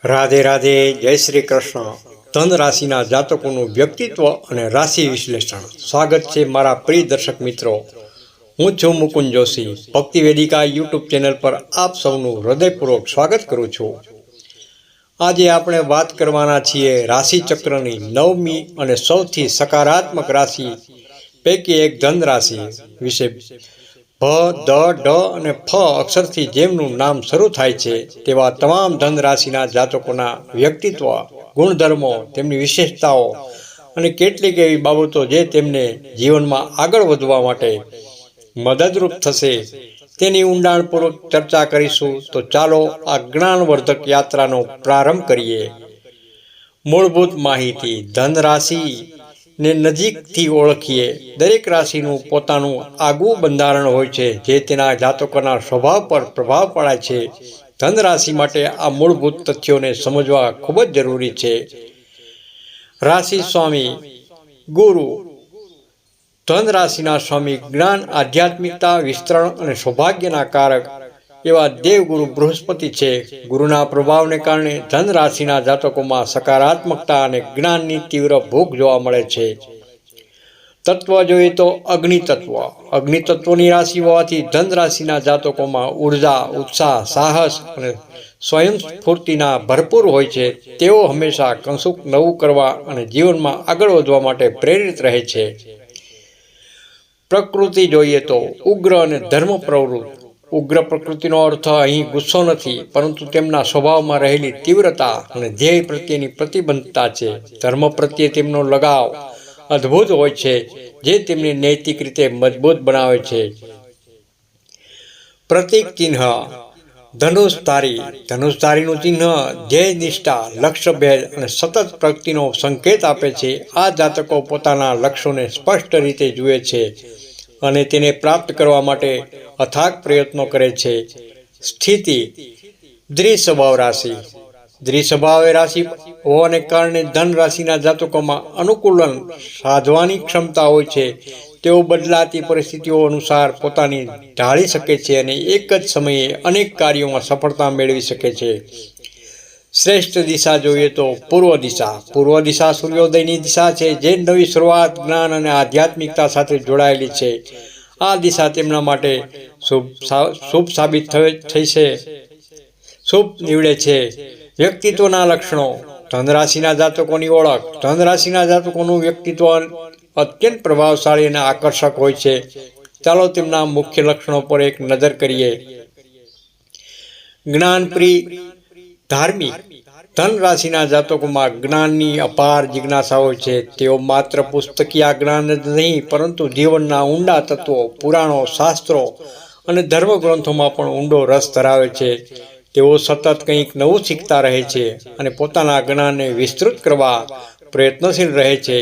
રાધે રાધે, જય શ્રી કૃષ્ણ. ધન રાશિના જાતકોનું વ્યક્તિત્વ અને રાશિ વિશ્લેષણ. સ્વાગત છે મારા પ્રિય દર્શક મિત્રો. હું છું મુકુંદ જોશી. ભક્તિ વેદિકા યુટ્યુબ ચેનલ પર આપ સૌનું હૃદયપૂર્વક સ્વાગત કરું છું. આજે આપણે વાત કરવાના છીએ રાશિ ચક્રની 9મી અને સૌથી સકારાત્મક રાશિ પૈકી એક ધન રાશિ વિશે. ભ, દ, ઢ અને ફ અક્ષરથી જેમનું નામ શરૂ થાય છે તેવા તમામ ધન રાશિના જાતકોના વ્યક્તિત્વ, ગુણધર્મો, તેમની વિશેષતાઓ અને કેટલીક એવી બાબતો જે તેમને જીવનમાં આગળ વધવા માટે મદદરૂપ થશે તેની ઊંડાણપૂર્વક ચર્ચા કરીશું. તો ચાલો આ જ્ઞાનવર્ધક યાત્રાનો પ્રારંભ કરીએ. મૂળભૂત માહિતી. ધન રાશિને નજીકથી ઓળખીએ. દરેક રાશિનું પોતાનું આગવું બંધારણ હોય છે જે તેના જાતકોના સ્વભાવ પર પ્રભાવ પાડે છે. ધન રાશિ માટે આ મૂળભૂત તથ્યોને સમજવા ખૂબ જ જરૂરી છે. રાશિ સ્વામી ગુરુ. ધન રાશિના સ્વામી જ્ઞાન, આધ્યાત્મિકતા, વિસ્તરણ અને સૌભાગ્યના કારક એવા દેવગુરુ બૃહસ્પતિ છે. ગુરુના પ્રભાવને કારણે ધન રાશિના જાતકોમાં સકારાત્મકતા અને જ્ઞાનની તીવ્ર ભૂખ જોવા મળે છે. તત્વ જોઈએ તો અગ્નિ તત્વ. અગ્નિ તત્વની રાશિ હોવાથી ધન રાશિના જાતકોમાં ઉર્જા, ઉત્સાહ, સાહસ અને સ્વયં સ્ફૂર્તિના ભરપૂર હોય છે. તેઓ હંમેશા કશુંક નવું કરવા અને જીવનમાં આગળ વધવા માટે પ્રેરિત રહે છે. પ્રકૃતિ જોઈએ તો ઉગ્ર અને ધર્મ પ્રવૃત્ત. ઉગ્ર પ્રકૃતિનો અર્થ અહીં ગુસ્સો નથી, પરંતુ તેમના સ્વભાવમાં રહેલી તીવ્રતા અને ધ્યેય પ્રત્યેની પ્રતિબદ્ધતા છે. ધર્મ પ્રત્યે તેમનો લગાવ અદ્ભુત હોય છે જે તેમને નૈતિક રીતે મજબૂત બનાવે છે. પ્રતીક ચિહ્ન. ધનુષધારી. ધનુષધારીનું ચિહ્ન ધ્યેય નિષ્ઠા, લક્ષ્યભેદ અને સતત પ્રગતિનો સંકેત આપે છે. આ જાતકો પોતાના લક્ષ્યોને સ્પષ્ટ રીતે જુએ છે અને તેને પ્રાપ્ત કરવા માટે અથાગ પ્રયત્નો કરે છે. સ્થિતિ. દ્વિસ્વભાવ રાશિ. દ્વિસ્વભાવ રાશિ હોવાને કારણે ધન રાશિના જાતકોમાં અનુકૂલન સાધવાની ક્ષમતા હોય છે. તેઓ બદલાતી પરિસ્થિતિઓ અનુસાર પોતાની ઢાળી શકે છે અને એક જ સમયે અનેક કાર્યોમાં સફળતા મેળવી શકે છે. શ્રેષ્ઠ દિશા જોઈએ તો પૂર્વ દિશા. પૂર્વ દિશા સૂર્યોદયની દિશા છે જે નવી શરૂઆત, જ્ઞાન અને આધ્યાત્મિકતા સાથે જોડાયેલી છે. આ દિશા તેમના માટે શુભ સાબિત થઈ છે, શુભ નીવડે છે. વ્યક્તિત્વના લક્ષણો. ધન રાશિના જાતકોની ઓળખ. ધન રાશિના જાતકોનું વ્યક્તિત્વ અત્યંત પ્રભાવશાળી અને આકર્ષક હોય છે. ચાલો તેમના મુખ્ય લક્ષણો પર એક નજર કરીએ. જ્ઞાનપ્રિય, ધાર્મિક. ધન રાશિના જાતકોમાં જ્ઞાનની અપાર જિજ્ઞાસા હોય છે. તેઓ માત્ર પુસ્તકીય જ્ઞાન જ નહીં, પરંતુ જીવનના ઊંડા તત્વો, પુરાણો, શાસ્ત્રો અને ધર્મગ્રંથોમાં પણ ઊંડો રસ ધરાવે છે. તેઓ સતત કંઈક નવું શીખતા રહે છે અને પોતાના જ્ઞાનને વિસ્તૃત કરવા પ્રયત્નશીલ રહે છે.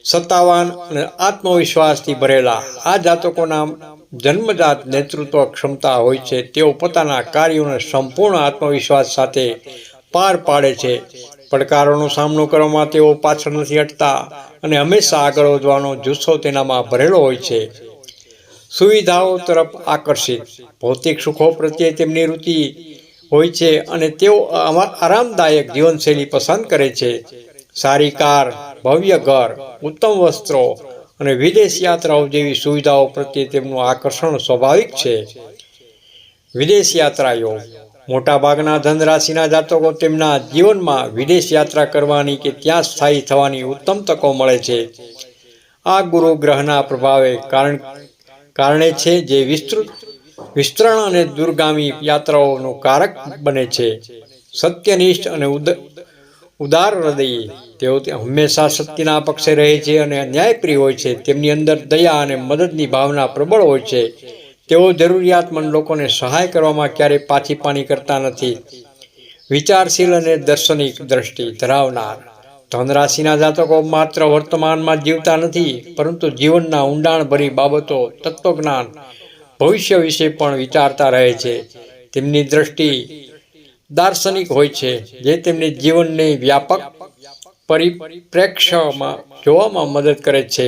સત્તાવાન અને આત્મવિશ્વાસથી ભરેલા. આ જાતકોના જન્મજાત નેતૃત્વ ક્ષમતા હોય છે. તેઓ પોતાના કાર્યોને સંપૂર્ણ આત્મવિશ્વાસ સાથે પાર પાડે છે. પડકારોનો સામનો કરવામાં તેઓ પાછળ નથી હટતા અને હંમેશા આગળ વધવાનો જુસ્સો તેનામાં ભરેલો હોય છે. સુવિધાઓ તરફ આકર્ષિત. ભૌતિક સુખો પ્રત્યે તેમની રુચિ હોય છે અને તેઓ આરામદાયક જીવનશૈલી પસંદ કરે છે. સારી કાર, ભવ્ય ઘર, ઉત્તમ વસ્ત્રો અને વિદેશ યાત્રાઓ જેવી સુવિધાઓ પ્રત્યે તેમનું આકર્ષણ સ્વાભાવિક છે. વિદેશ યાત્રા યોગ. મોટાભાગના ધન રાશિના જાતકો તેમના જીવનમાં વિદેશ યાત્રા કરવાની કે ત્યાં સ્થાયી થવાની ઉત્તમ તકો મળે છે. આ ગુરુ ગ્રહના પ્રભાવે કારણે છે જે વિસ્તરણ અને દૂરગામી યાત્રાઓનું કારક બને છે. સત્યનિષ્ઠ અને ઉદાર હૃદયી. તેઓ હંમેશા સત્યના પક્ષે રહે છે અને ન્યાયપ્રિય હોય છે. તેમની અંદર દયા અને મદદની ભાવના પ્રબળ હોય છે. તેઓ જરૂરિયાતમંદ લોકોને સહાય કરવામાં ક્યારેય પાછી કરતા નથી. વિચારશીલ અને દાર્શનિક દ્રષ્ટિ ધરાવનાર. ધન રાશિના જાતકો માત્ર વર્તમાનમાં જીવતા નથી, પરંતુ જીવનના ઊંડાણભરી બાબતો, તત્વજ્ઞાન, ભવિષ્ય વિશે પણ વિચારતા રહે છે. તેમની દ્રષ્ટિ દાર્શનિક હોય છે જે તેમને જીવનને વ્યાપક પરિપ્રેક્ષ્યમાં જોવામાં મદદ કરે છે.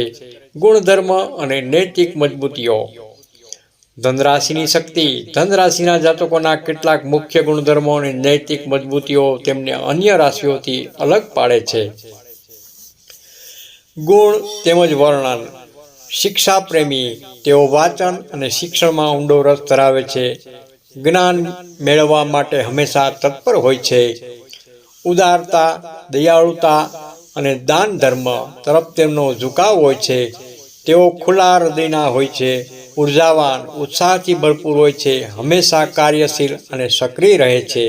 ગુણધર્મ અને નૈતિક મજબૂતીઓ. ધનરાશિની શક્તિ. ધનરાશિના જાતકોના કેટલાક મુખ્ય ગુણધર્મો અને નૈતિક મજબૂતીઓ તેમને અન્ય રાશિઓથી અલગ પાડે છે. ગુણ તેમજ વર્ણન. શિક્ષા પ્રેમી. તેઓ વાંચન અને શિક્ષણમાં ઊંડો રસ ધરાવે છે. જ્ઞાન મેળવવા માટે હંમેશા તત્પર હોય છે. ઉદારતા, દયાળુતા અને દાન ધર્મ તરફ તેમનો ઝુકાવ હોય છે. તેઓ ખુલ્લા હૃદયના હોય છે, ઉર્જાવાન, ઉત્સાહથી ભરપૂર હોય છે, હંમેશા કાર્યશીલ અને સક્રિય રહે છે.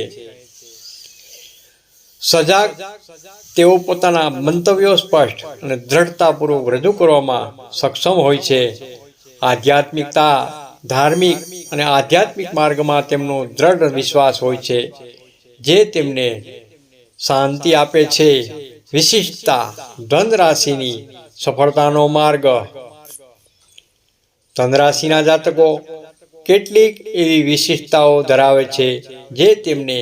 સજાગ. તેઓ પોતાના મંતવ્યો સ્પષ્ટ અને દ્રઢતાપૂર્વક રજૂ કરવામાં સક્ષમ હોય છે. આધ્યાત્મિકતા. ધાર્મિક અને આધ્યાત્મિક માર્ગમાં તેમનો દ્રઢ વિશ્વાસ હોય છે, જે તેમને શાંતિ આપે છે. વિશિષ્ટતા. ધન રાશિની સફળતાનો માર્ગ. ધનરાશિના જાતકો કેટલીક એવી વિશિષ્ટતાઓ ધરાવે છે જે તેમને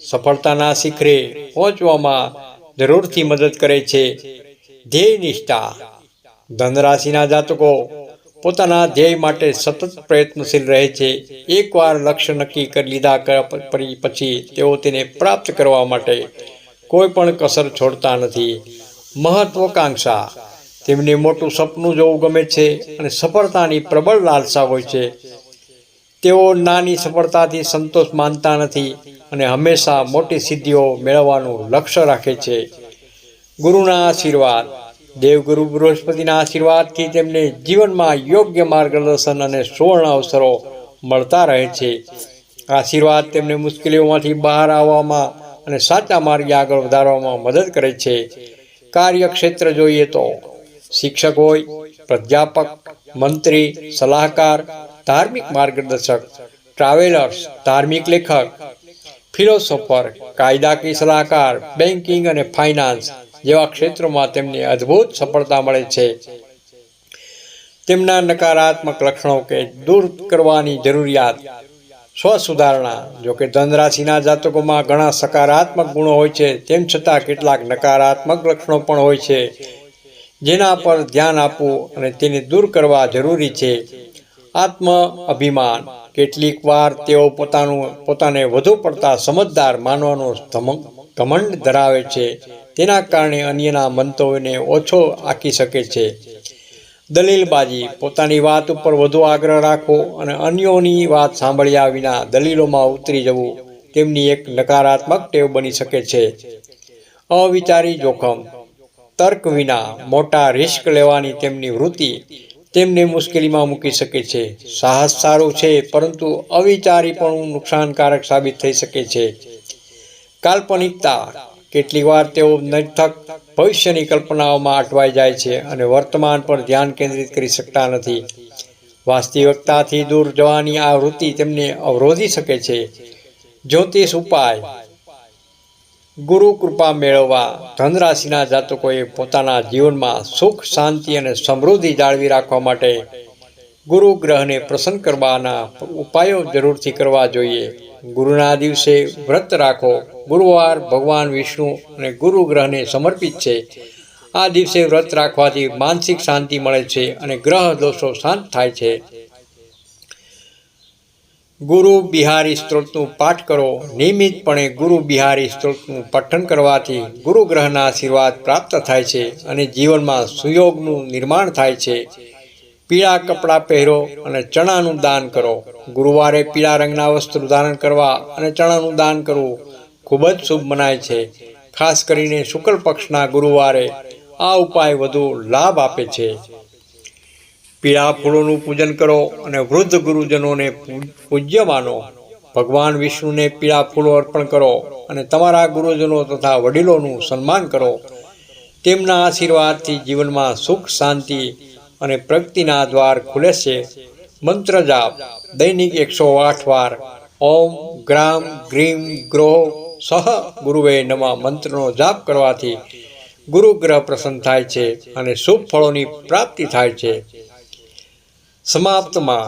સફળતાના શિખરે પહોંચવામાં જરૂરથી મદદ કરે છે. ધ્યેય નિષ્ઠા. ધનરાશિના જાતકો પોતાના ધ્યેય માટે સતત પ્રયત્નશીલ રહે છે. એકવાર લક્ષ્ય નક્કી કરી લીધા પછી તેઓ તેને પ્રાપ્ત કરવા માટે કોઈ પણ કસર છોડતા નથી. મહત્વાકાંક્ષા. તેમને મોટું સપનું જોવું ગમે છે અને સફળતાની પ્રબળ લાલસા હોય છે. તેઓ નાની સફળતાથી સંતોષ માનતા નથી અને હંમેશા મોટી સિદ્ધિઓ મેળવવાનું લક્ષ્ય રાખે છે. ગુરુના આશીર્વાદ. દેવગુરુ બૃહસ્પતિના આશીર્વાદથી તેમને જીવનમાં યોગ્ય માર્ગદર્શન અને સુવર્ણ અવસરો મળતા રહે છે. આશીર્વાદ તેમને મુશ્કેલીઓમાંથી બહાર આવવામાં અને સાચા માર્ગે આગળ વધારવામાં મદદ કરે છે. કાર્યક્ષેત્ર જોઈએ તો શિક્ષક હોય, પ્રાધ્યાપક, મંત્રી, સલાહકાર, ધાર્મિક માર્ગદર્શક, ટ્રાવેલર્સ, ધાર્મિક લેખક, ફિલોસોફર, કાયદાકીય સલાહકાર, બેન્કિંગ અને ફાઇનાન્સ જેવા ક્ષેત્રોમાં તેમને અદ્ભુત સફળતા મળે છે. તેમના નકારાત્મક લક્ષણો કે દૂર કરવાની જરૂરિયાત. સ્વસુધારણા. જોકે ધનરાશિના જાતકોમાં ઘણા સકારાત્મક ગુણો હોય છે, તેમ છતાં કેટલાક નકારાત્મક લક્ષણો પણ હોય છે જેના પર ધ્યાન આપવું અને તેને દૂર કરવા જરૂરી છે. આત્મ અભિમાન. કેટલીક વાર તેઓ પોતાને વધુ પડતા સમજદાર માનવાનો ઘમંડ ધરાવે છે. તેના કારણે અન્યના મંતવ્યોને ઓછો આંકી શકે છે. દલીલબાજી. પોતાની વાત ઉપર વધુ આગ્રહ રાખવો અને અન્યોની વાત સાંભળ્યા વિના દલીલોમાં ઉતરી જવું તેમની એક નકારાત્મક ટેવ બની શકે છે. અવિચારી જોખમ. તર્ક વિના મોટા રિસ્ક લેવાની તેમની વૃત્તિ તેમને મુશ્કેલીમાં મૂકી શકે છે. સાહસ સારું છે, પરંતુ અવિચારીપણું નુકસાનકારક સાબિત થઈ શકે છે. કાલ્પનિકતા. કેટલીક વાર તેઓ નિરર્થક ભવિષ્યની કલ્પનાઓમાં અટવાઈ જાય છે અને વર્તમાન પર ધ્યાન કેન્દ્રિત કરી શકતા નથી. વાસ્તવિકતાથી દૂર જવાની આ વૃત્તિ તેમને અવરોધી શકે છે. જ્યોતિષ ઉપાય. ગુરુ કૃપા મેળવવા. ધનરાશિના જાતકોએ પોતાના જીવનમાં સુખ, શાંતિ અને સમૃદ્ધિ જાળવી રાખવા માટે ગુરુ ગ્રહને પ્રસન્ન કરવાના ઉપાયો જરૂરથી કરવા જોઈએ. ગુરુના દિવસે વ્રત રાખો. ગુરુવાર ભગવાન વિષ્ણુ અને ગુરુ ગ્રહને સમર્પિત છે. આ દિવસે વ્રત રાખવાથી માનસિક શાંતિ મળે છે અને ગ્રહ દોષો શાંત થાય છે. ગુરુ બિહારી સ્ત્રોતનું પાઠ કરો. નિયમિતપણે ગુરુ બિહારી સ્ત્રોતનું પઠન કરવાથી ગુરુ ગ્રહના આશીર્વાદ પ્રાપ્ત થાય છે અને જીવનમાં સુયોગનું નિર્માણ થાય છે. પીળા કપડાં પહેરો અને ચણાનું દાન કરો. ગુરુવારે પીળા રંગના વસ્ત્રો ધારણ કરવા અને ચણાનું દાન કરવું ખૂબ જ શુભ મનાય છે. ખાસ કરીને શુક્લ પક્ષના ગુરુવારે આ ઉપાય વધુ લાભ આપે છે. પીળા ફૂલોનું પૂજન કરો અને વૃદ્ધ ગુરુજનોને પૂજ્ય માનો. ભગવાન વિષ્ણુને પીળા ફૂલો અર્પણ કરો અને તમારા ગુરુજનો તથા વડીલોનું સન્માન કરો. તેમના આશીર્વાદથી જીવનમાં સુખ, શાંતિ અને પ્રગતિના દ્વાર ખુલે છે. મંત્ર જાપ. દૈનિક 108 વાર ઓમ ગ્રામ ગ્રીમ ગ્રો સહ ગુરુવે નમઃ મંત્રનો જાપ કરવાથી ગુરુ ગ્રહ પ્રસન્ન થાય છે અને શુભ ફળોની પ્રાપ્તિ થાય છે. સમાપ્તમાં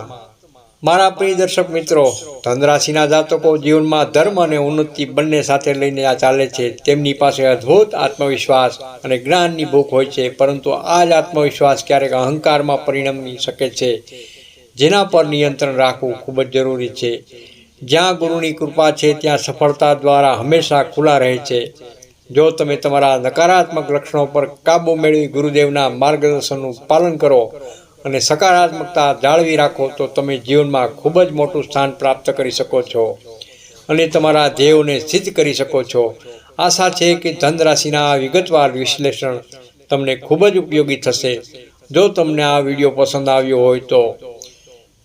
મારા પ્રિય દર્શક મિત્રો, ધનરાશિના જાતકો જીવનમાં ધર્મ અને ઉન્નતિ બંને સાથે લઈને ચાલે છે. તેમની પાસે અદ્ભુત આત્મવિશ્વાસ અને જ્ઞાનની ભૂખ હોય છે, પરંતુ આ જ આત્મવિશ્વાસ ક્યારેક અહંકારમાં પરિણમી શકે છે. જેના પર નિયંત્રણ રાખવું ખૂબ જ જરૂરી છે. જ્યાં ગુરુની કૃપા છે ત્યાં સફળતા દ્વારા હંમેશા ખુલ્લા રહે છે. જો તમે તમારા નકારાત્મક લક્ષણો પર કાબૂ મેળવી ગુરુદેવના માર્ગદર્શનનું પાલન કરો અને સકારાત્મકતા જાળવી રાખો તો તમે જીવનમાં ખૂબ જ મોટું સ્થાન પ્રાપ્ત કરી શકો છો અને તમારા ધ્યેયોને સિદ્ધ કરી શકો છો. આશા છે કે ધન રાશિના આ વિગતવાર વિશ્લેષણ તમને ખૂબ જ ઉપયોગી થશે. જો તમને આ વિડીયો પસંદ આવ્યો હોય તો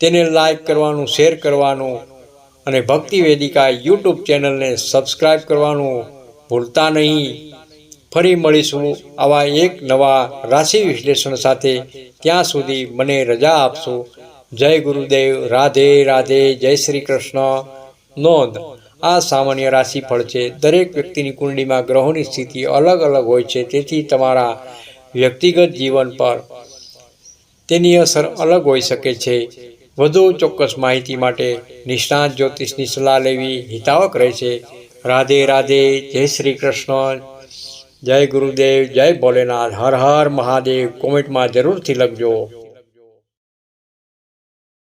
તેને લાઈક કરવાનું, શેર કરવાનું અને ભક્તિ વેદિકા યુટ્યુબ ચેનલને સબસ્ક્રાઈબ કરવાનું ભૂલતા નહીં. ફરી મળીશું આવા એક નવા રાશિ વિશ્લેષણ સાથે. ત્યાં સુધી મને રજા આપશો. જય ગુરુદેવ. રાધે રાધે. જય શ્રી કૃષ્ણ. નોંધ: આ સામાન્ય રાશિફળ છે. દરેક વ્યક્તિની કુંડળીમાં ગ્રહોની સ્થિતિ અલગ અલગ હોય છે, તેથી તમારા વ્યક્તિગત જીવન પર તેની અસર અલગ હોઈ શકે છે. વધુ ચોક્કસ માહિતી માટે નિષ્ણાત જ્યોતિષની સલાહ લેવી હિતાવક રહેશે. રાધે રાધે. જય શ્રી કૃષ્ણ. જય ગુરુદેવ. જય ભોલેનાથ. હર હર મહાદેવ. કોમેન્ટમાં જરૂરથી લખજો.